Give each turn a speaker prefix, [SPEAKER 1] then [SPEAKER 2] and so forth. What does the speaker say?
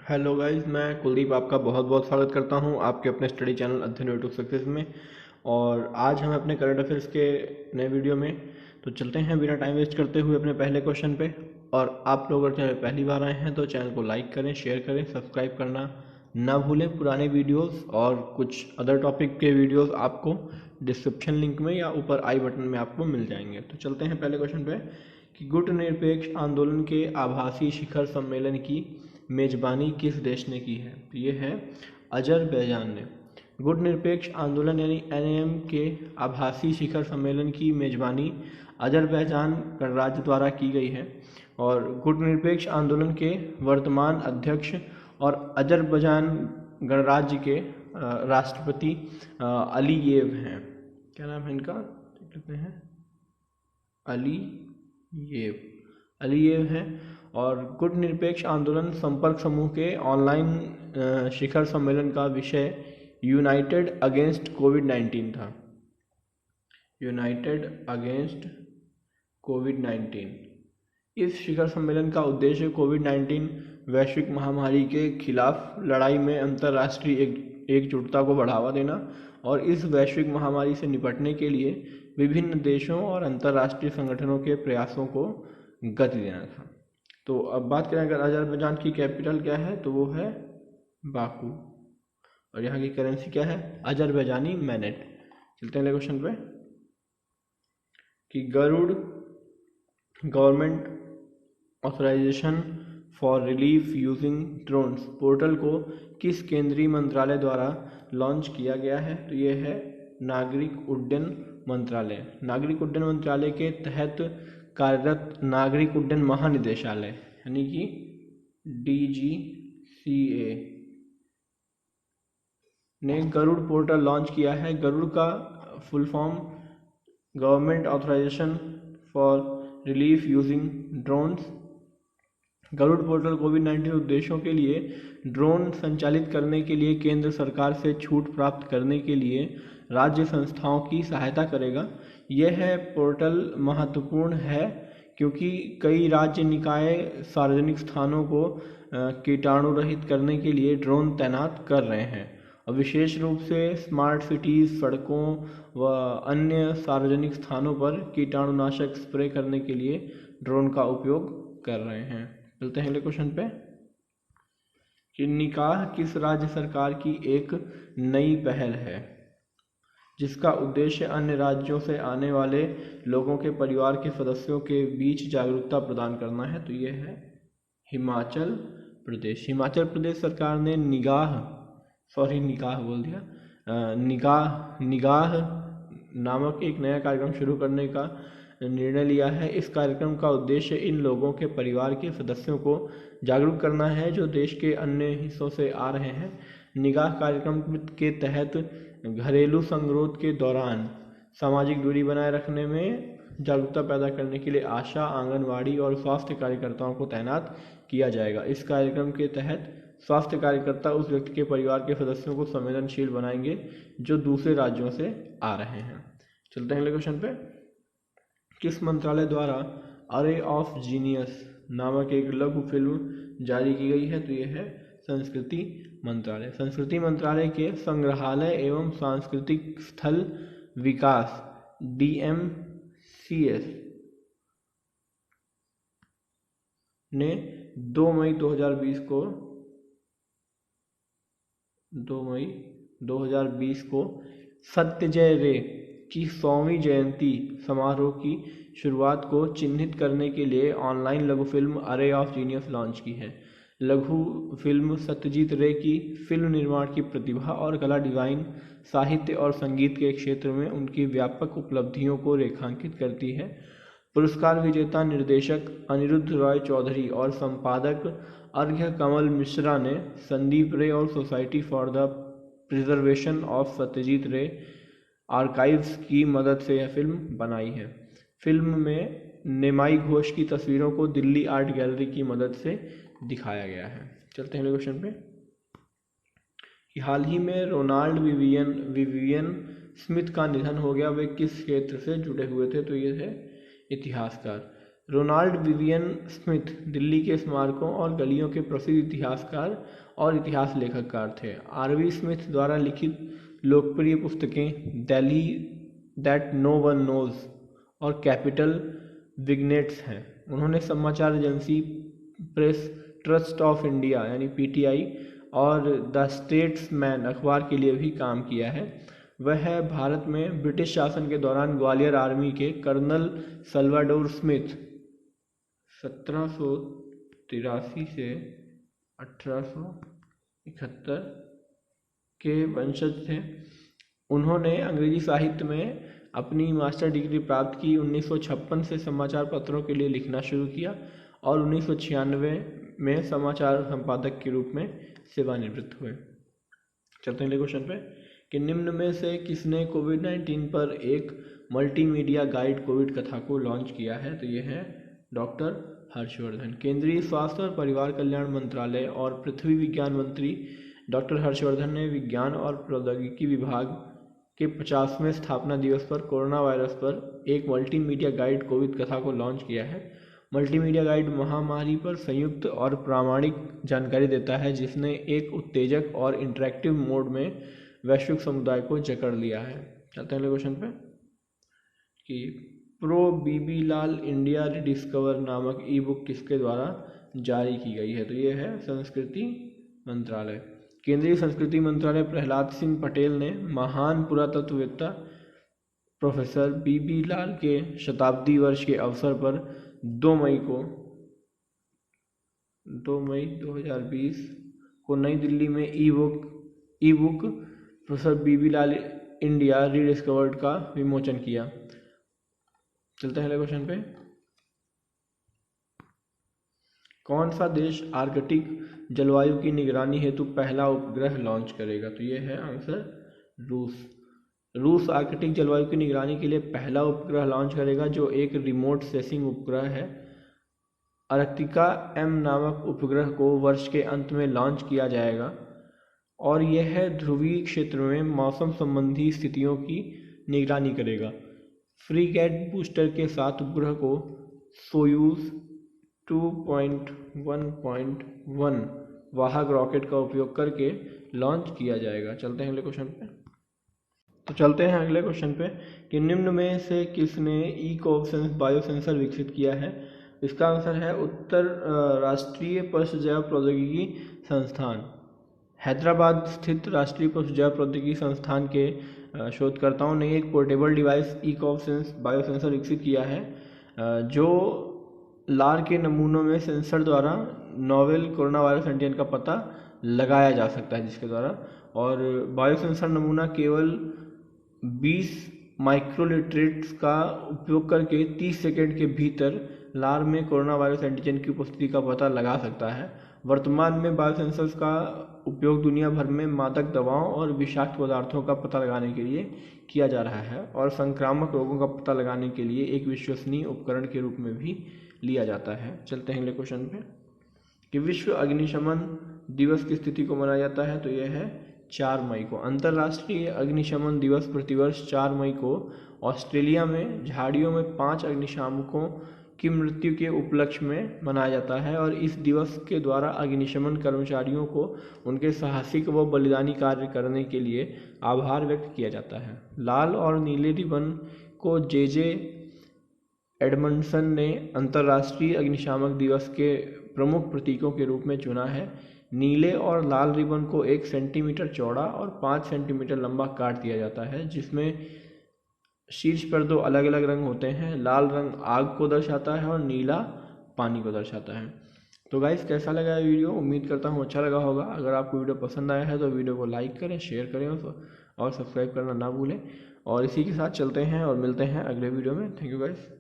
[SPEAKER 1] Hello guys, मैं कुलदीप आपका बहुत बहुत स्वागत करता हूं आपके अपने स्टडी चैनल अध्ययन यूट्यूब सक्सेस में। और आज हम अपने करंट अफेयर्स के नए वीडियो में तो चलते हैं बिना टाइम वेस्ट करते हुए अपने पहले क्वेश्चन पे। और आप लोग अगर चैनल पहली बार आए हैं तो चैनल को लाइक करें, शेयर करें, सब्सक्राइब करना ना भूलें। पुराने वीडियोस और कुछ अदर टॉपिक के वीडियोस आपको डिस्क्रिप्शन लिंक में या ऊपर आई बटन में आपको मिल जाएंगे। तो चलते हैं पहले क्वेश्चन पे कि गुटनिरपेक्ष आंदोलन के आभासी शिखर सम्मेलन की मेजबानी किस देश ने की है। तो ये है अजरबैजान ने। गुटनिरपेक्ष आंदोलन यानी एनएएम के आभासी शिखर सम्मेलन की मेजबानी अजरबैजान गणराज्य द्वारा की गई है। और गुटनिरपेक्ष आंदोलन के वर्तमान अध्यक्ष और अजरबैजान गणराज्य के राष्ट्रपति अलीयेव हैं। क्या नाम है इनका, देख लेते हैं। अलीयेव है। और गुटनिरपेक्ष आंदोलन संपर्क समूह के ऑनलाइन शिखर सम्मेलन का विषय यूनाइटेड अगेंस्ट कोविड-19 था। यूनाइटेड अगेंस्ट कोविड-19। इस शिखर सम्मेलन का उद्देश्य कोविड-19 वैश्विक महामारी के खिलाफ लड़ाई में अंतर्राष्ट्रीय एकजुटता को बढ़ावा देना और इस वैश्विक महामारी से निपटने के लिए विभिन्न देशों और अंतर्राष्ट्रीय संगठनों के प्रयासों को गति देना था। तो अब बात करें अगर अजरबैजान की कैपिटल क्या है तो वो है बाकू। और यहाँ की करेंसी क्या है, अजरबैजानी मैनेट। चलते हैं अगले क्वेश्चन पे कि Garuda government authorisation for relief using drones portal को किस केंद्रीय मंत्रालय द्वारा लॉन्च किया गया है। तो ये है नागरिक उड्डयन मंत्रालय। नागरिक उड्डयन मंत्रालय के तहत कार्यरत नागरिक उड्डयन महानिदेशालय यानी कि DGCA ने गरुड़ पोर्टल लॉन्च किया है। गरुड़ का full form government authorisation for relief using drones. Garud portal कोविड-19 उद्देश्यों के लिए ड्रोन संचालित करने के लिए केंद्र सरकार से छूट प्राप्त करने के लिए राज्य संस्थाओं की सहायता करेगा। यह पोर्टल महत्वपूर्ण है क्योंकि कई राज्य निकाय सार्वजनिक स्थानों को कीटाणु रहित करने के लिए ड्रोन तैनात कर रहे हैं और विशेष रूप से स्मार्ट सिटीज़, सड़कों व अन्य सार्वजनिक स्थानों पर कीटाणुनाशक स्प्रे करने के लिए ड्रोन का उपयोग कर रहे हैं। चलते हैं अगले क्वेश्चन पे कि निकाह किस राज्य सरकार की एक नई पहल है जिसका उद्देश्य अन्य राज्यों से आने वाले लोगों के परिवार के सदस्यों के बीच जागरूकता प्रदान करना है। तो ये है हिमाचल प्रदेश। हिमाचल प्रदेश सरकार ने निगाह नामक एक नया कार्यक्रम शुरू करने का निर्णय लिया है। इस कार्यक्रम का उद्देश्य इन लोगों के परिवार के सदस्यों को जागरूक करना है जो देश के अन्य हिस्सों से आ रहे हैं। निगाह कार्यक्रम के तहत घरेलू संगरोध के दौरान सामाजिक दूरी बनाए रखने में जागरूकता पैदा करने के लिए आशा, आंगनवाड़ी और स्वास्थ्य कार्यकर्ताओं को तैनात किया जाएगा। इस कार्यक्रम के तहत स्वास्थ्य कार्यकर्ता उस व्यक्ति के परिवार के सदस्यों को संवेदनशील बनाएंगे जो दूसरे राज्यों से आ रहे हैं। चलते हैं अगले क्वेश्चन पे। किस मंत्रालय द्वारा अरे ऑफ जीनियस नामक एक लघु फिल्म जारी की गई है। तो ये है संस्कृति मंत्रालय। संस्कृति मंत्रालय के संग्रहालय एवं सांस्कृतिक स्थल विकास DMCS ने 2 मई 2020 को सत्यजय रे की 100वीं जयंती समारोह की शुरुआत को चिन्हित करने के लिए ऑनलाइन लघु फिल्म अरे ऑफ जीनियस लॉन्च की है। लघु फिल्म सत्यजीत रे की फिल्म निर्माण की प्रतिभा और कला, डिज़ाइन, साहित्य और संगीत के क्षेत्र में उनकी व्यापक उपलब्धियों को रेखांकित करती है। पुरस्कार विजेता निर्देशक अनिरुद्ध रॉय चौधरी और संपादक अर्घ्य कमल मिश्रा ने संदीप रे और society for the preservation of Satyajit रे आर्काइव्स की मदद से यह फिल्म बनाई है। फिल्म में निमाई घोष की तस्वीरों को दिल्ली आर्ट गैलरी की मदद से दिखाया गया है। चलते हैं अगले क्वेश्चन पे कि हाल ही में रोनाल्ड विवियन स्मिथ का निधन हो गया। वे किस क्षेत्र से जुड़े हुए थे। तो ये है इतिहासकार। रोनाल्ड विवियन स्मिथ दिल्ली के स्मारकों और गलियों के प्रसिद्ध इतिहासकार और इतिहास लेखककार थे। आर.वी. स्मिथ द्वारा लिखित लोकप्रिय पुस्तकें Delhi that no one knows और कैपिटल विग्नेट्स हैं। उन्होंने समाचार agency Press Trust of India यानी पीटीआई और द स्टेट्समैन अखबार के लिए भी काम किया है। वह भारत में ब्रिटिश शासन के दौरान ग्वालियर आर्मी के कर्नल सल्वाडोर स्मिथ 1783 से 1871 के वंशज थे। उन्होंने अंग्रेजी साहित्य में अपनी मास्टर डिग्री प्राप्त की। 1956 से समाचार पत्रों के लिए लिखना शुरू किया और 1996 में समाचार संपादक के रूप में सेवानिवृत्त हुए। चलते हैं अगले क्वेश्चन पे कि निम्न में से किसने कोविड-19 पर एक मल्टीमीडिया गाइड कोविड कथा को लॉन्च किया है? तो ये है डॉक्टर हर्षवर्धन। केंद्रीय स्वास्थ्य और परिवार कल्याण मंत्रालय और पृथ्वी विज्ञान मंत्री डॉक्टर हर्षवर्धन ने विज्ञान और प्रौद्योगिकी विभाग के 50वें स्थापना दिवस पर कोरोना वायरस पर एक मल्टीमीडिया गाइड कोविड कथा को लॉन्च किया है। मल्टीमीडिया गाइड महामारी पर संयुक्त और प्रामाणिक जानकारी देता है, जिसने एक उत्तेजक और इंटरैक्टिव मोड में वैश्विक समुदाय को जकड़ लिया है। चलते हैं अगले क्वेश्चन पे कि प्रो बीबी लाल इंडिया रिडिस्कवर नामक ई बुक किसके द्वारा जारी की गई है? तो ये है संस्कृति मंत्रालय। केंद्रीय संस्कृति मंत्रालय प्रहलाद सिंह पटेल ने महान पुरातत्ववेत्ता प्रोफेसर बीबी लाल के शताब्दी वर्ष के अवसर पर 2 मई 2020 को नई दिल्ली में ई बुक प्रोफेसर बीबी लाल इंडिया रीडिस्कवर्ड का विमोचन किया। चलते हैं अगले क्वेश्चन पे। कौन सा देश आर्कटिक जलवायु की निगरानी हेतु पहला उपग्रह लॉन्च करेगा? तो ये है आंसर रूस आर्कटिक जलवायु की निगरानी के लिए पहला उपग्रह लॉन्च करेगा, जो एक रिमोट सेंसिंग उपग्रह है। आर्कटिका एम नामक उपग्रह को वर्ष के अंत में लॉन्च किया जाएगा और यह ध्रुवीय क्षेत्र में मौसम संबंधी स्थितियों की निगरानी करेगा। फ्रीगैट बूस्टर के साथ उपग्रह को सोयूज 2.1.1 वाहक रॉकेट का उपयोग करके लॉन्च किया जाएगा। चलते हैं अगले क्वेश्चन पे। तो चलते हैं अगले क्वेश्चन पे कि निम्न में से किसने इकोवसेंस बायोसेंसर विकसित किया है? इसका आंसर है उत्तर राष्ट्रीय पशु जैव प्रौद्योगिकी संस्थान। हैदराबाद स्थित राष्ट्रीय पशु जैव प्रौद्योगिकी संस्थान के शोधकर्ताओं ने एक पोर्टेबल डिवाइस इकोवसेंस बायोसेंसर विकसित किया है, जो लार के नमूनों में सेंसर द्वारा नोवेल कोरोना वायरस एंटीजन का पता लगाया जा सकता है, जिसके द्वारा और बायोसेंसर नमूना केवल 20 माइक्रोलिट्रेट्स का उपयोग करके 30 सेकेंड के भीतर लार में कोरोना वायरस एंटीजन की उपस्थिति का पता लगा सकता है। वर्तमान में बायोसेंसर्स का उपयोग दुनिया भर में मादक दवाओं और विषाक्त पदार्थों का पता लगाने के लिए किया जा रहा है और संक्रामक रोगों का पता लगाने के लिए एक विश्वसनीय उपकरण के रूप में भी लिया जाता है। चलते हैं अगले क्वेश्चन पे कि विश्व अग्निशमन दिवस की तिथि को मनाया जाता है? तो यह है 4 मई को। अंतर्राष्ट्रीय अग्निशमन दिवस प्रतिवर्ष 4 मई को ऑस्ट्रेलिया में झाड़ियों में 5 अग्निशामकों की मृत्यु के उपलक्ष्य में मनाया जाता है और इस दिवस के द्वारा अग्निशमन कर्मचारियों को उनके साहसिक व बलिदानी कार्य करने के लिए आभार व्यक्त किया जाता है। लाल और नीले रिबन को जे एडमंडसन ने अंतर्राष्ट्रीय अग्निशामक दिवस के प्रमुख प्रतीकों के रूप में चुना है। नीले और लाल रिबन को 1 सेंटीमीटर चौड़ा और 5 सेंटीमीटर लंबा काट दिया जाता है, जिसमें शीर्ष पर 2 अलग अलग रंग होते हैं। लाल रंग आग को दर्शाता है और नीला पानी को दर्शाता है। तो गाइस, कैसा लगा ये वीडियो? उम्मीद करता हूँ अच्छा लगा होगा। अगर आपको वीडियो पसंद आया है तो वीडियो को लाइक करें, शेयर करें और सब्सक्राइब करना ना भूलें। और इसी के साथ चलते हैं और मिलते हैं अगले वीडियो में। Thank you guys.